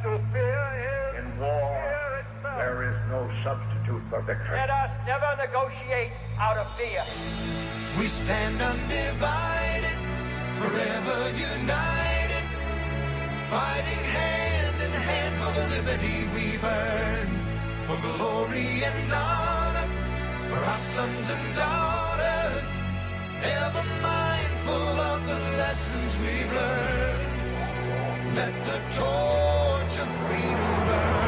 To fear is In war, there is no substitute for victory. Let us never negotiate out of fear. We stand undivided, forever united, fighting hand in hand for the liberty we've earned, for glory and honor, for our sons and daughters, ever mindful of the lessons we've learned. Let the torch of freedom burn.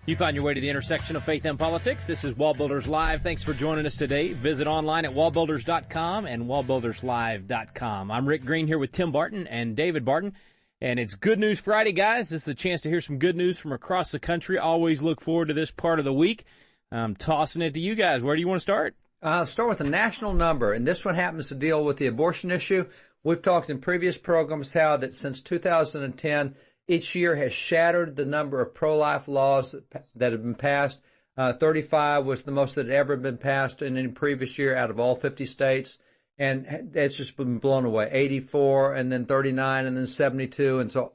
You find your way to the intersection of faith and politics. This is WallBuilders Live. Thanks for joining us today. Visit online at wallbuilders.com and wallbuilderslive.com. I'm Rick Green here with Tim Barton and David Barton. And it's Good News Friday, guys. This is a chance to hear some good news from across the country. Always look forward to this part of the week. I'm tossing it to you guys. Where do you want to start? I'll start with a national number, and this one happens to deal with the abortion issue. We've talked in previous programs how that since 2010, each year has shattered the number of pro-life laws that have been passed. 35 was the most that had ever been passed in any previous year out of all 50 states. And it's just been blown away. 84, and then 39, and then 72. And so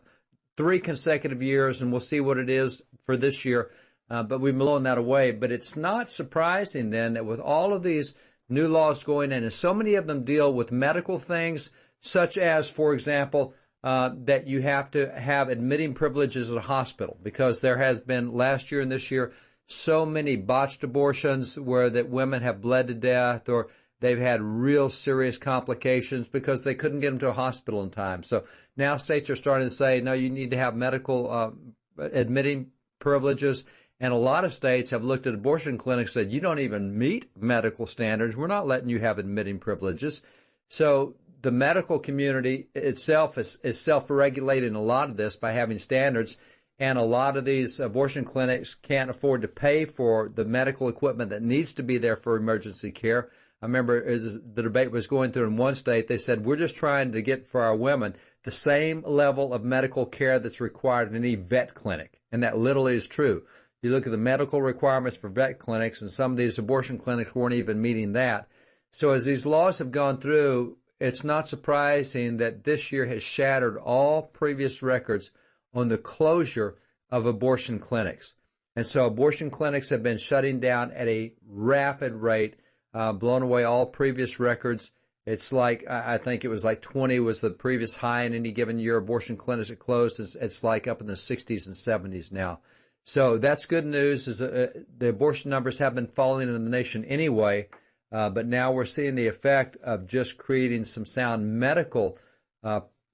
3 consecutive years, and we'll see what it is for this year. But we've blown that away. But it's not surprising then that with all of these new laws going in, and so many of them deal with medical things, such as, for example, that you have to have admitting privileges at a hospital, because there has been last year and this year so many botched abortions where that women have bled to death, or they've had real serious complications because they couldn't get them to a hospital in time. So now states are starting to say, no, you need to have medical admitting privileges. And a lot of states have looked at abortion clinics and said, you don't even meet medical standards. We're not letting you have admitting privileges. So the medical community itself is self-regulating a lot of this by having standards. And a lot of these abortion clinics can't afford to pay for the medical equipment that needs to be there for emergency care. I remember as the debate was going through in one state, they said, we're just trying to get for our women the same level of medical care that's required in any vet clinic. And that literally is true. You look at the medical requirements for vet clinics, and some of these abortion clinics weren't even meeting that. So as these laws have gone through, it's not surprising that this year has shattered all previous records on the closure of abortion clinics. And so abortion clinics have been shutting down at a rapid rate, blown away all previous records. It's like, I think it was like 20 was the previous high in any given year. Abortion clinics that closed, it's like up in the 60s and 70s now. So that's good news. Is the abortion numbers have been falling in the nation anyway, but now we're seeing the effect of just creating some sound medical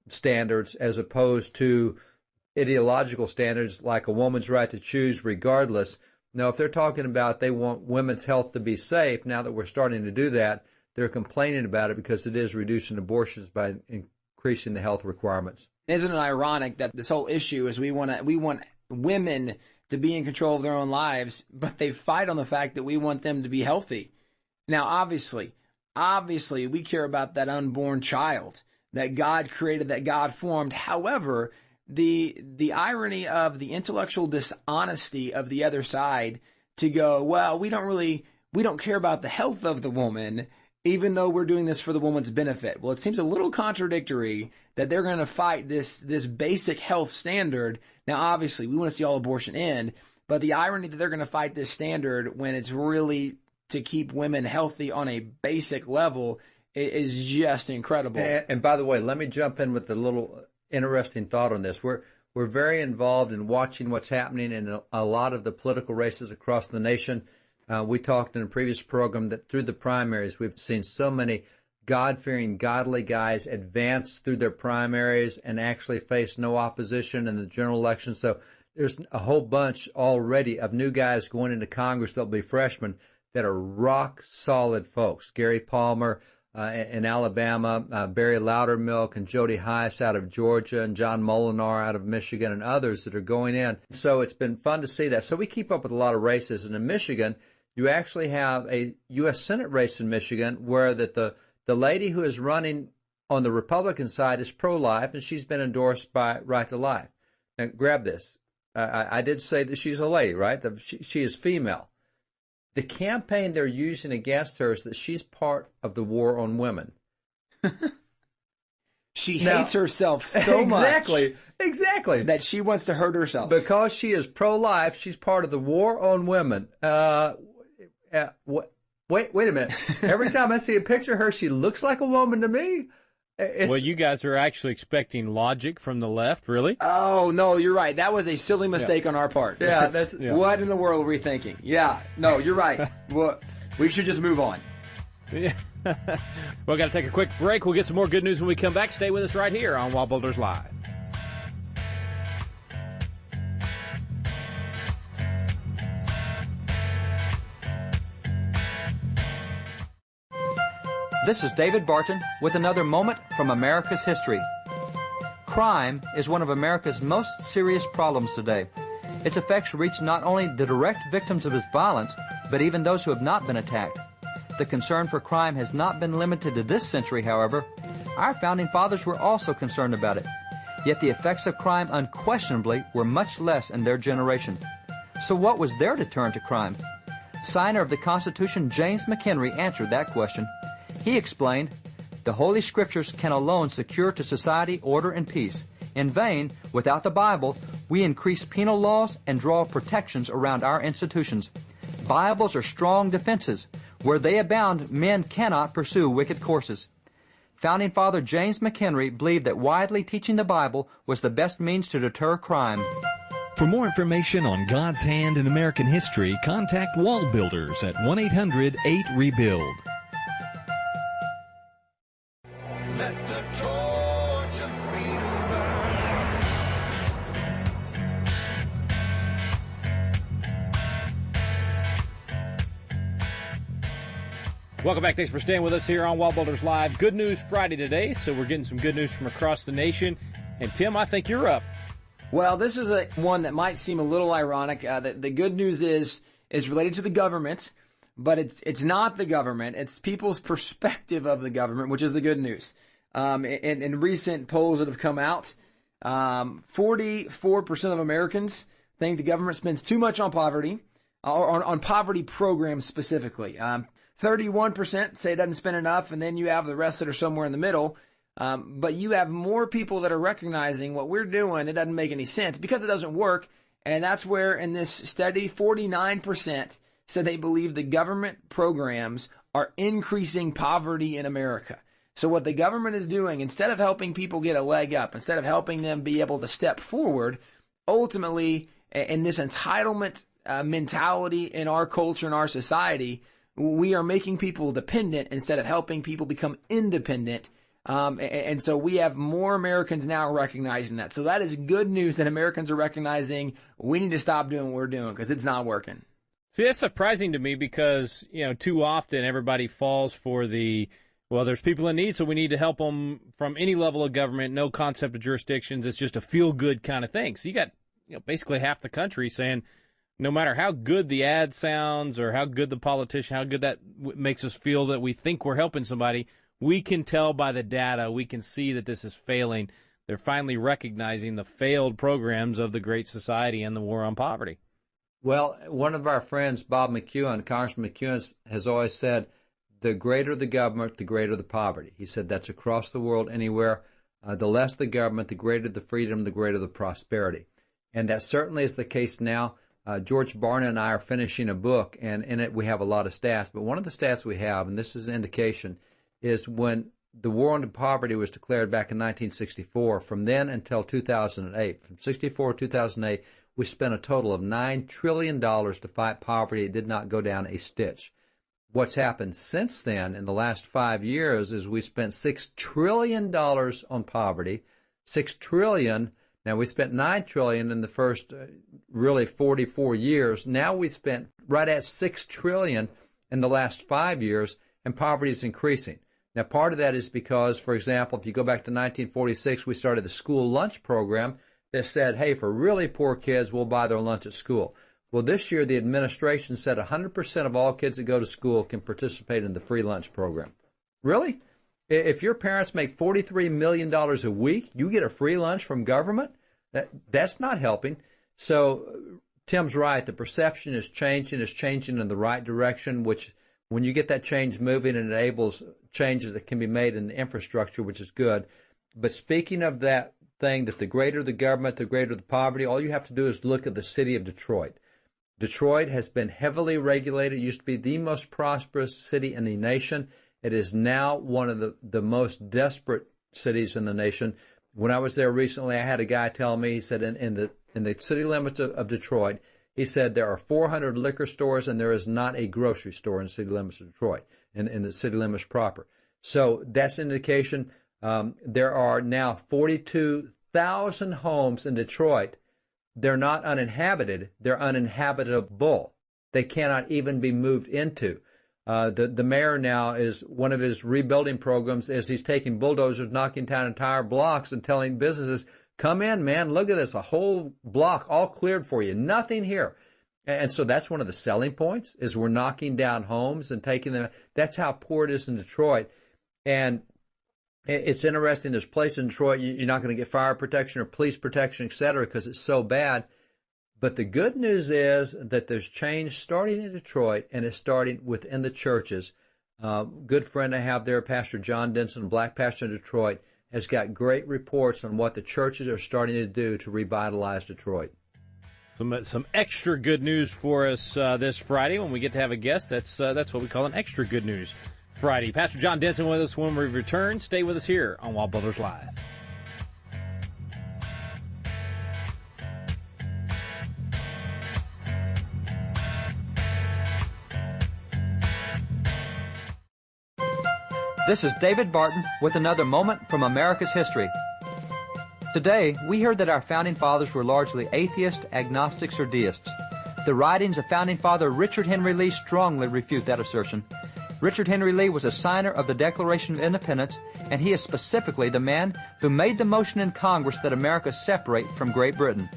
standards as opposed to ideological standards like a woman's right to choose regardless. Now, if they're talking about they want women's health to be safe, now that we're starting to do that, they're complaining about it because it is reducing abortions by increasing the health requirements. Isn't it ironic that this whole issue is we want women to be in control of their own lives, but they fight on the fact that we want them to be healthy. Now, obviously, we care about that unborn child that God created, that God formed. However, the irony of the intellectual dishonesty of the other side to go, well, we don't care about the health of the woman, even though we're doing this for the woman's benefit. Well, it seems a little contradictory that they're going to fight this basic health standard. Now, obviously, we want to see all abortion end, but the irony that they're going to fight this standard when it's really to keep women healthy on a basic level is just incredible. And by the way, let me jump in with a little interesting thought on this. We're very involved in watching what's happening in a lot of the political races across the nation. We talked in a previous program that through the primaries, we've seen so many God-fearing, godly guys advance through their primaries and actually face no opposition in the general election. So there's a whole bunch already of new guys going into Congress that'll be freshmen that are rock-solid folks. Gary Palmer in Alabama, Barry Loudermilk and Jody Heiss out of Georgia, and John Molinar out of Michigan, and others that are going in. So it's been fun to see that. So we keep up with a lot of races. And in Michigan, you actually have a U.S. Senate race in Michigan where that the lady who is running on the Republican side is pro-life, and she's been endorsed by Right to Life. Now, grab this. I did say that she's a lady, right? She is female. The campaign they're using against her is that she's part of the war on women. She hates herself so much. Exactly. That she wants to hurt herself. Because she is pro-life, she's part of the war on women. Wait a minute. Every time I see a picture of her, she looks like a woman to me. Well, you guys are actually expecting logic from the left, really? Oh, no, you're right. That was a silly mistake on our part. Yeah, What in the world were we thinking? Yeah, no, you're right. Well, we should just move on. Yeah. We've got to take a quick break. We'll get some more good news when we come back. Stay with us right here on WallBuilders Live. This is David Barton with another moment from America's history. Crime is one of America's most serious problems today. Its effects reach not only the direct victims of its violence, but even those who have not been attacked. The concern for crime has not been limited to this century, however. Our founding fathers were also concerned about it. Yet the effects of crime unquestionably were much less in their generation. So what was their deterrent to crime? Signer of the Constitution, James McHenry, answered that question. He explained, "The Holy Scriptures can alone secure to society order and peace. In vain, without the Bible, we increase penal laws and draw protections around our institutions. Bibles are strong defenses. Where they abound, men cannot pursue wicked courses." Founding Father James McHenry believed that widely teaching the Bible was the best means to deter crime. For more information on God's hand in American history, contact WallBuilders at 1-800-8-REBUILD. Let the torch of freedom burn. Welcome back. Thanks for staying with us here on WallBuilders Live. Good News Friday today, so we're getting some good news from across the nation. And Tim, I think you're up. Well, this is one that might seem a little ironic. The good news is related to the government, but it's not the government. It's people's perspective of the government, which is the good news. In recent polls that have come out, 44% of Americans think the government spends too much on poverty, or on poverty programs specifically. 31% say it doesn't spend enough, and then you have the rest that are somewhere in the middle. But you have more people that are recognizing what we're doing, it doesn't make any sense because it doesn't work. And that's where in this study, 49% said they believe the government programs are increasing poverty in America. So what the government is doing, instead of helping people get a leg up, instead of helping them be able to step forward, ultimately in this entitlement mentality in our culture and our society, we are making people dependent instead of helping people become independent. And so we have more Americans now recognizing that. So that is good news that Americans are recognizing we need to stop doing what we're doing because it's not working. See, that's surprising to me because, too often everybody falls for there's people in need, so we need to help them from any level of government, no concept of jurisdictions. It's just a feel-good kind of thing. So you got, basically half the country saying, no matter how good the ad sounds or how good the politician, how good that makes us feel that we think we're helping somebody, we can tell by the data, we can see that this is failing. They're finally recognizing the failed programs of the Great Society and the war on poverty. Well, one of our friends, Bob McEwen, Congressman McEwen, has always said, the greater the government, the greater the poverty. He said that's across the world, anywhere. The less the government, the greater the freedom, the greater the prosperity. And that certainly is the case now. George Barna and I are finishing a book, and in it we have a lot of stats. But one of the stats we have, and this is an indication, is when the war on poverty was declared back in 1964, from then until 2008, from 64 to 2008, we spent a total of $9 trillion to fight poverty. It did not go down a stitch. What's happened since then in the last 5 years is we spent $6 trillion on poverty, $6 trillion. Now, we spent $9 trillion in the first really 44 years. Now we spent right at $6 trillion in the last 5 years, and poverty is increasing. Now, part of that is because, for example, if you go back to 1946, we started the school lunch program that said, hey, for really poor kids, we'll buy their lunch at school. Well, this year, the administration said 100% of all kids that go to school can participate in the free lunch program. Really? If your parents make $43 million a week, you get a free lunch from government? That's not helping. So Tim's right. The perception is changing in the right direction, which when you get that change moving, it enables changes that can be made in the infrastructure, which is good. But speaking of that thing, that the greater the government, the greater the poverty, all you have to do is look at the city of Detroit. Detroit has been heavily regulated. It used to be the most prosperous city in the nation. It is now one of the most desperate cities in the nation. When I was there recently, I had a guy tell me, he said in the city limits of Detroit, he said there are 400 liquor stores and there is not a grocery store in the city limits of Detroit, in the city limits proper. So that's an indication. There are now 42,000 homes in Detroit. They're not uninhabited. They're uninhabitable. They cannot even be moved into. The mayor now is, one of his rebuilding programs is he's taking bulldozers, knocking down entire blocks and telling businesses, come in, man, look at this, a whole block all cleared for you, nothing here. And so that's one of the selling points, is we're knocking down homes and taking them. That's how poor it is in Detroit. And it's interesting, this place in Detroit, you're not going to get fire protection or police protection, et cetera, because it's so bad. But the good news is that there's change starting in Detroit, and it's starting within the churches. Good friend I have there, Pastor John Denson, black pastor in Detroit, has got great reports on what the churches are starting to do to revitalize Detroit. Some extra good news for us this Friday when we get to have a guest. That's what we call an extra good news Friday. Pastor John Denson with us when we return. Stay with us here on WallBuilders Live. This is David Barton with another moment from America's history. Today, we heard that our founding fathers were largely atheists, agnostics, or deists. The writings of founding father Richard Henry Lee strongly refute that assertion. Richard Henry Lee was a signer of the Declaration of Independence, and he is specifically the man who made the motion in Congress that America separate from Great Britain.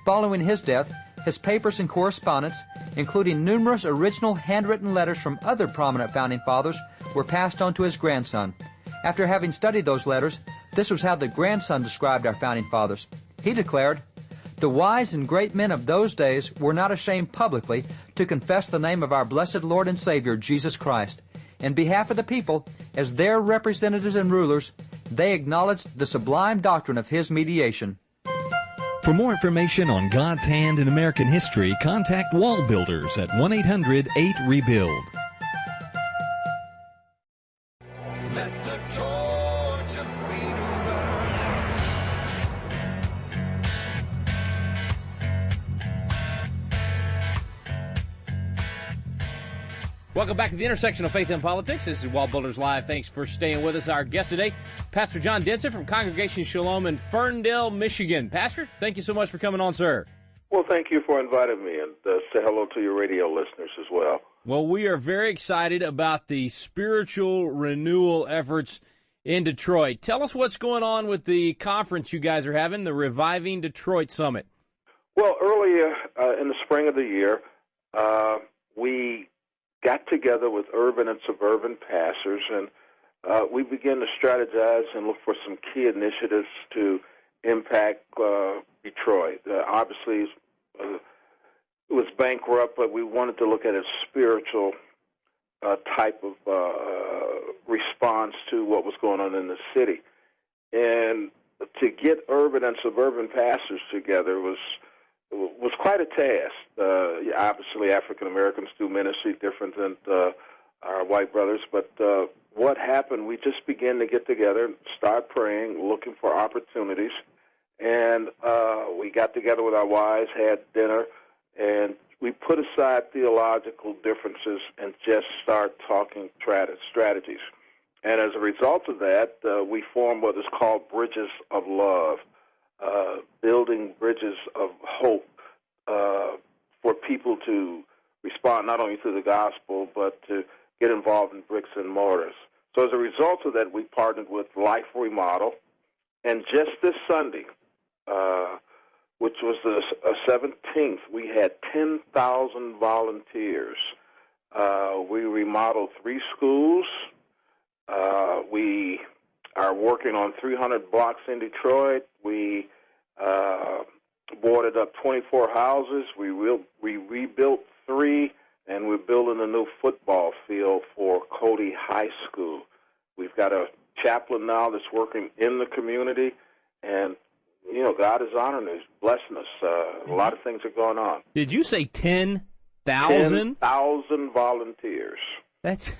Following his death, his papers and correspondence, including numerous original handwritten letters from other prominent founding fathers, were passed on to his grandson. After having studied those letters, this was how the grandson described our founding fathers. He declared, "The wise and great men of those days were not ashamed publicly to confess the name of our blessed Lord and Savior, Jesus Christ. In behalf of the people, as their representatives and rulers, they acknowledged the sublime doctrine of His mediation." For more information on God's hand in American history, contact WallBuilders at 1-800-8REBUILD. Let the torch of freedom burn. Welcome back to the intersection of faith and politics. This is WallBuilders Live. Thanks for staying with us. Our guest today, Pastor John Denson from Congregation Shalom in Ferndale, Michigan. Pastor, thank you so much for coming on, sir. Well, thank you for inviting me, and say hello to your radio listeners as well. Well, we are very excited about the spiritual renewal efforts in Detroit. Tell us what's going on with the conference you guys are having, the Reviving Detroit Summit. Well, earlier in the spring of the year, we got together with urban and suburban pastors, and we began to strategize and look for some key initiatives to impact Detroit. Obviously, it was bankrupt, but we wanted to look at a spiritual type of response to what was going on in the city. And to get urban and suburban pastors together was quite a task. Obviously, African Americans do ministry different than our white brothers, but what happened, we just began to get together, start praying, looking for opportunities, and we got together with our wives, had dinner, and we put aside theological differences and just start talking strategies. And as a result of that, we formed what is called Bridges of Love, building bridges of hope for people to respond not only to the gospel, but to get involved in bricks and mortars. So as a result of that, we partnered with Life Remodel, and just this Sunday, which was the 17th, we had 10,000 volunteers. We remodeled 3 schools. We are working on 300 blocks in Detroit. We boarded up 24 houses. We rebuilt 3, and we're building a new football field for Cody High School. We've got a chaplain now that's working in the community, and you know, God is honoring us, blessing us. A lot of things are going on. Did you say 10,000? 10,000 volunteers. That's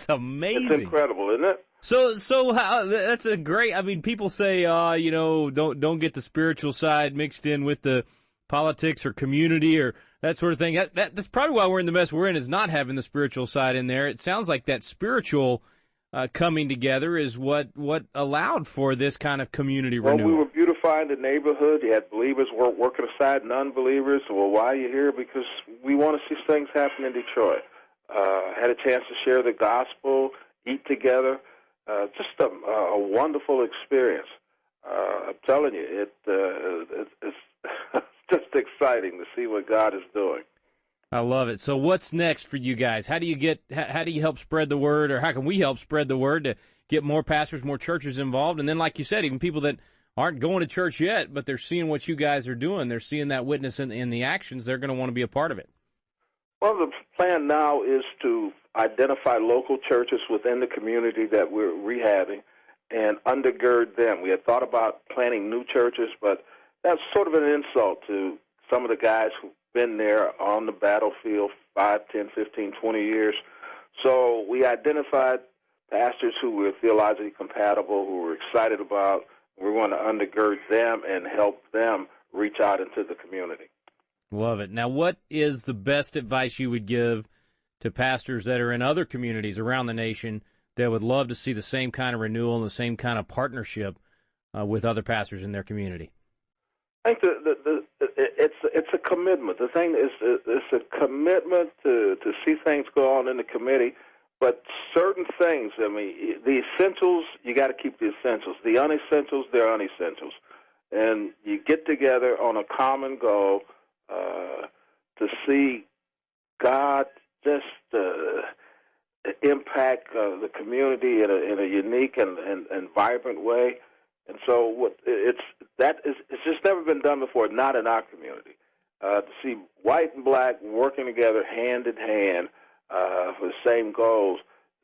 amazing. It's incredible, isn't it? So how, that's a great. I mean, people say, you know, don't get the spiritual side mixed in with the politics or community or that sort of thing. That's probably why we're in the mess we're in, is not having the spiritual side in there. It sounds like that spiritual coming together is what allowed for this kind of community renewal. Well, we were beautifying the neighborhood. You had believers working aside non-believers. Well, why are you here? Because we want to see things happen in Detroit. Had a chance to share the gospel, eat together. Just a wonderful experience. I'm telling you, it's just exciting to see what God is doing. I love it. So what's next for you guys? How do you help spread the word, or how can we help spread the word to get more pastors, more churches involved? And then, like you said, even people that aren't going to church yet, but they're seeing what you guys are doing. They're seeing that witness in the actions. They're going to want to be a part of it. Well, the plan now is to identify local churches within the community that we're rehabbing and undergird them. We had thought about planting new churches, but that's sort of an insult to some of the guys who've been there on the battlefield 5, 10, 15, 20 years. So we identified pastors who were theologically compatible, who were excited about. We want to undergird them and help them reach out into the community. Love it. Now, what is the best advice you would give to pastors that are in other communities around the nation that would love to see the same kind of renewal and the same kind of partnership with other pastors in their community? I think it's a commitment. The thing is, it's a commitment to see things go on in the committee, but certain things, I mean, the essentials, you got to keep the essentials. The unessentials, they're unessentials. And you get together on a common goal to see God just impact the community in a unique and vibrant way. And so it's just never been done before, not in our community. To see white and black working together hand in hand for the same goals,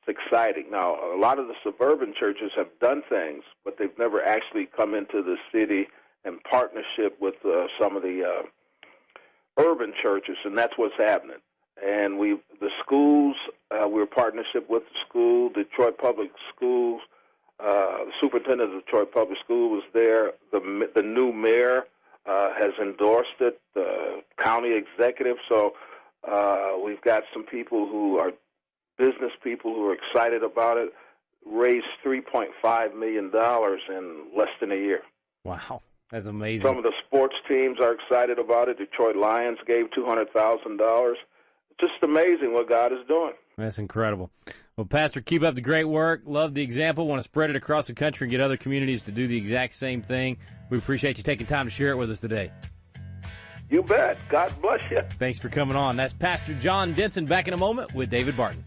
it's exciting. Now, a lot of the suburban churches have done things, but they've never actually come into the city in partnership with some of the urban churches, and that's what's happening. And the schools, we're in partnership with the school, Detroit Public Schools. The superintendent of Detroit Public School was there. The new mayor has endorsed it, the county executive. So we've got some people who are business people who are excited about it, raised $3.5 million in less than a year. Wow, that's amazing. Some of the sports teams are excited about it. Detroit Lions gave $200,000. Just amazing what God is doing. That's incredible. Well, Pastor, keep up the great work. Love the example. Want to spread it across the country and get other communities to do the exact same thing. We appreciate you taking time to share it with us today. You bet. God bless you. Thanks for coming on. That's Pastor John Denson. Back in a moment with David Barton.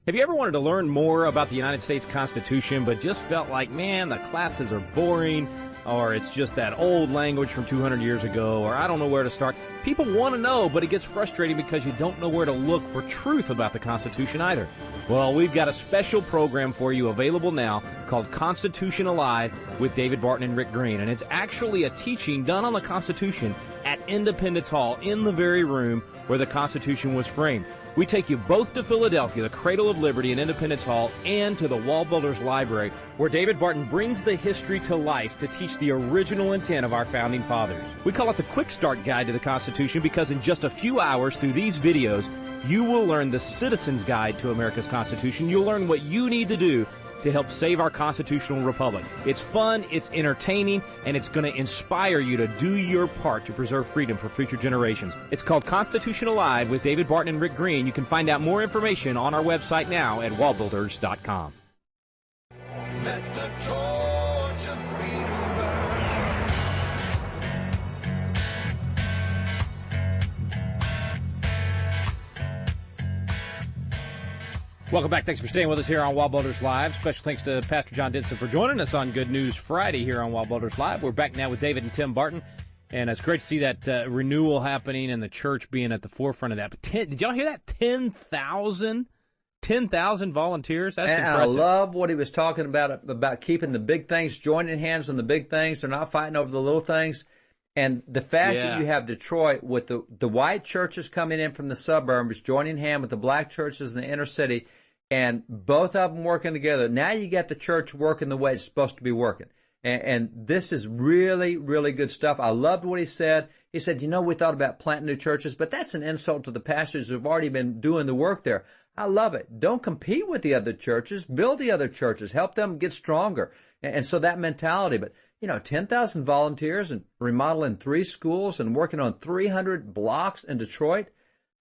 Have you ever wanted to learn more about the United States Constitution but just felt like, man, the classes are boring, or it's just that old language from 200 years ago, or I don't know where to start? People want to know, but it gets frustrating because you don't know where to look for truth about the Constitution either. Well, we've got a special program for you available now called Constitution Alive with David Barton and Rick Green, and it's actually a teaching done on the Constitution at Independence Hall in the very room where the Constitution was framed. We take you both to Philadelphia, the cradle of liberty in Independence Hall, and to the WallBuilders Library, where David Barton brings the history to life to teach the original intent of our founding fathers. We call it the Quick Start Guide to the Constitution because in just a few hours through these videos, you will learn the Citizen's Guide to America's Constitution. You'll learn what you need to do to help save our constitutional republic. It's fun, it's entertaining, and it's going to inspire you to do your part to preserve freedom for future generations. It's called Constitution Alive with David Barton and Rick Green. You can find out more information on our website now at wallbuilders.com. Let the torch of freedom burn. Welcome back. Thanks for staying with us here on WallBuilders Live. Special thanks to Pastor John Denson for joining us on Good News Friday here on WallBuilders Live. We're back now with David and Tim Barton, and it's great to see that renewal happening and the church being at the forefront of that. But did y'all hear that? 10,000 volunteers? That's and impressive. I love what he was talking about keeping the big things, joining hands on the big things. They're not fighting over the little things. And the fact that you have Detroit with the white churches coming in from the suburbs, joining hands with the black churches in the inner city, and both of them working together. Now you got the church working the way it's supposed to be working. And this is really, really good stuff. I loved what he said. He said, we thought about planting new churches, but that's an insult to the pastors who've already been doing the work there. I love it. Don't compete with the other churches. Build the other churches. Help them get stronger. And so that mentality. But, 10,000 volunteers and remodeling 3 schools and working on 300 blocks in Detroit,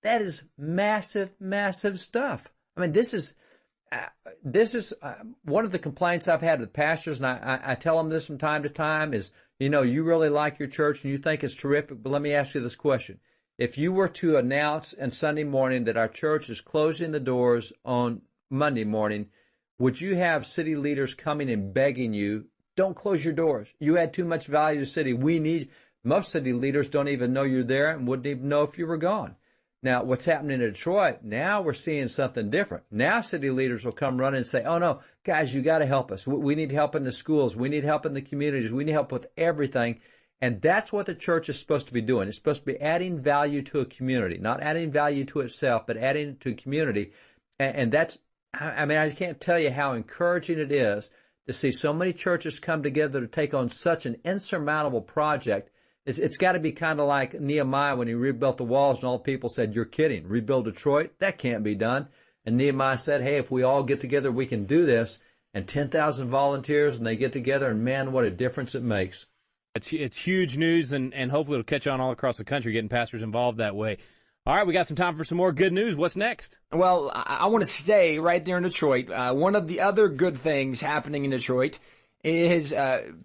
that is massive, massive stuff. I mean, this is one of the complaints I've had with pastors, and I tell them this from time to time, is, you really like your church and you think it's terrific, but let me ask you this question. If you were to announce on Sunday morning that our church is closing the doors on Monday morning, would you have city leaders coming and begging you, don't close your doors? You add too much value to the city. Most city leaders don't even know you're there and wouldn't even know if you were gone. Now, what's happening in Detroit, now we're seeing something different. Now city leaders will come running and say, oh, no, guys, you got to help us. We need help in the schools. We need help in the communities. We need help with everything. And that's what the church is supposed to be doing. It's supposed to be adding value to a community, not adding value to itself, but adding to a community. And that's, I can't tell you how encouraging it is to see so many churches come together to take on such an insurmountable project. It's got to be kind of like Nehemiah when he rebuilt the walls and all the people said, you're kidding, rebuild Detroit? That can't be done. And Nehemiah said, hey, if we all get together, we can do this. And 10,000 volunteers, and they get together, and man, what a difference it makes. It's huge news, and hopefully it'll catch on all across the country, getting pastors involved that way. All right, we got some time for some more good news. What's next? Well, I want to stay right there in Detroit. One of the other good things happening in Detroit is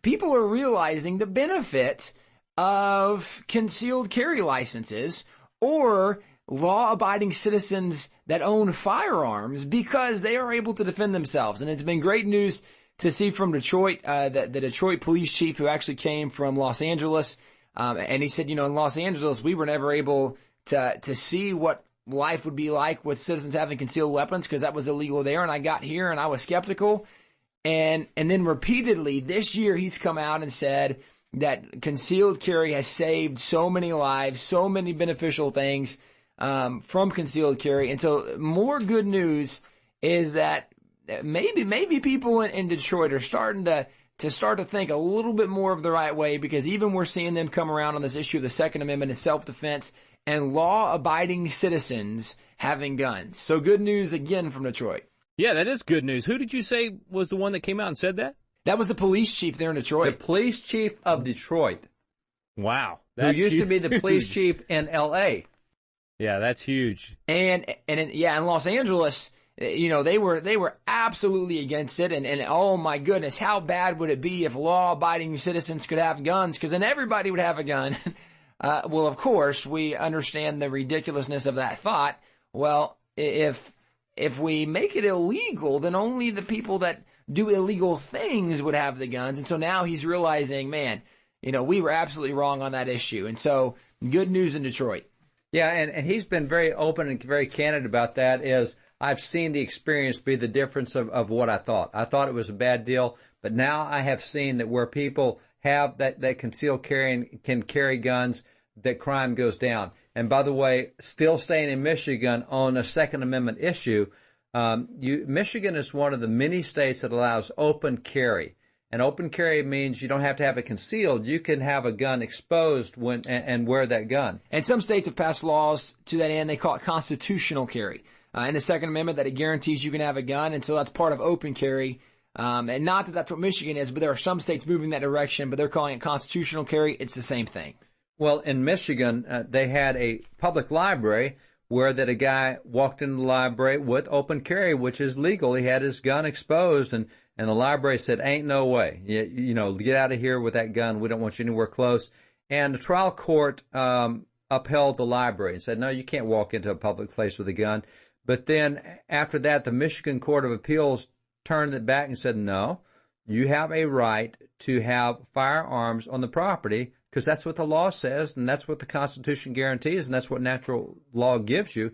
people are realizing the benefit of concealed carry licenses or law-abiding citizens that own firearms because they are able to defend themselves. And it's been great news to see from Detroit, the Detroit police chief who actually came from Los Angeles. And he said, in Los Angeles, we were never able to see what life would be like with citizens having concealed weapons because that was illegal there. And I got here and I was skeptical. And then repeatedly this year, he's come out and said that concealed carry has saved so many lives, so many beneficial things from concealed carry. And so more good news is that maybe people in Detroit are starting to think a little bit more of the right way, because even we're seeing them come around on this issue of the Second Amendment and self-defense and law-abiding citizens having guns. So good news again from Detroit. Yeah, that is good news. Who did you say was the one that came out and said that? That was the police chief there in Detroit. The police chief of Detroit. Wow. Who used to be the police chief in L.A. Yeah, that's huge. And in Los Angeles, they were absolutely against it. And oh my goodness, how bad would it be if law-abiding citizens could have guns? Because then everybody would have a gun. Well, of course, we understand the ridiculousness of that thought. Well, if we make it illegal, then only the people that do illegal things would have the guns. And so now he's realizing, man, we were absolutely wrong on that issue. And so good news in Detroit. Yeah, and he's been very open and very candid about that. Is I've seen the experience be the difference of what I thought. I thought it was a bad deal, but now I have seen that where people have that concealed carry and can carry guns, that crime goes down. And by the way, still staying in Michigan on a Second Amendment issue, Michigan is one of the many states that allows open carry. And open carry means you don't have to have it concealed. You can have a gun exposed and wear that gun. And some states have passed laws to that end. They call it constitutional carry. In the Second Amendment, that it guarantees you can have a gun, and so that's part of open carry. And not that that's what Michigan is, but there are some states moving that direction, but they're calling it constitutional carry. It's the same thing. Well, in Michigan, they had a public library where that a guy walked into the library with open carry, which is legal. He had his gun exposed, and the library said, ain't no way. Get out of here with that gun. We don't want you anywhere close. And the trial court upheld the library and said, no, you can't walk into a public place with a gun. But then after that, the Michigan Court of Appeals turned it back and said, no, you have a right to have firearms on the property because that's what the law says, and that's what the Constitution guarantees, and that's what natural law gives you.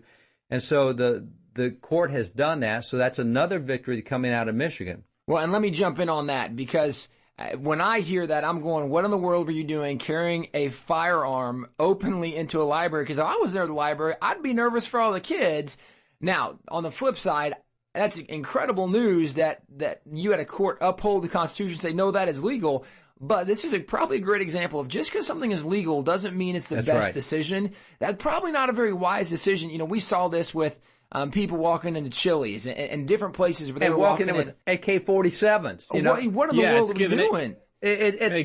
And so the court has done that, so that's another victory coming out of Michigan. Well, and let me jump in on that, because when I hear that, I'm going, what in the world were you doing carrying a firearm openly into a library? Because if I was there at the library, I'd be nervous for all the kids. Now, on the flip side, that's incredible news that you had a court uphold the Constitution and say, no, that is legal. But this is probably a great example of just because something is legal doesn't mean it's the best decision. That's probably not a very wise decision. You know, we saw this with people walking into Chili's and different places where they were walking in with AK-47s. You know? What in the world are we doing?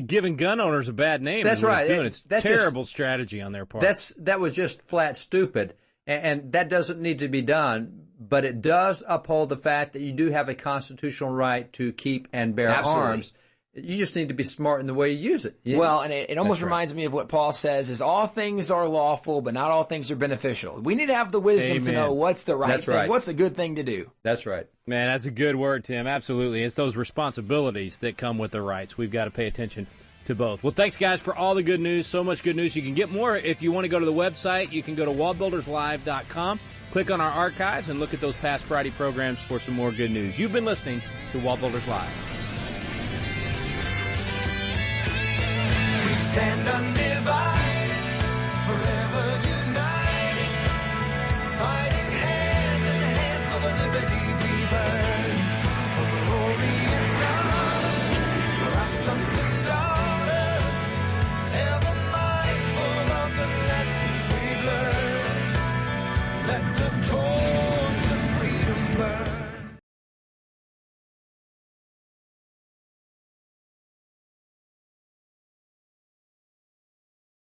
Giving gun owners a bad name. That's right. It's terrible strategy on their part. That was just flat stupid, and that doesn't need to be done. But it does uphold the fact that you do have a constitutional right to keep and bear arms. You just need to be smart in the way you use it. Well, and it almost reminds me of what Paul says is all things are lawful, but not all things are beneficial. We need to have the wisdom to know what's the right thing, what's the good thing to do. That's right. Man, that's a good word, Tim. Absolutely. It's those responsibilities that come with the rights. We've got to pay attention to both. Well, thanks, guys, for all the good news. So much good news. You can get more if you want to go to the website. You can go to wallbuilderslive.com. Click on our archives and look at those past Friday programs for some more good news. You've been listening to Wall Builders Live. We stand undivided.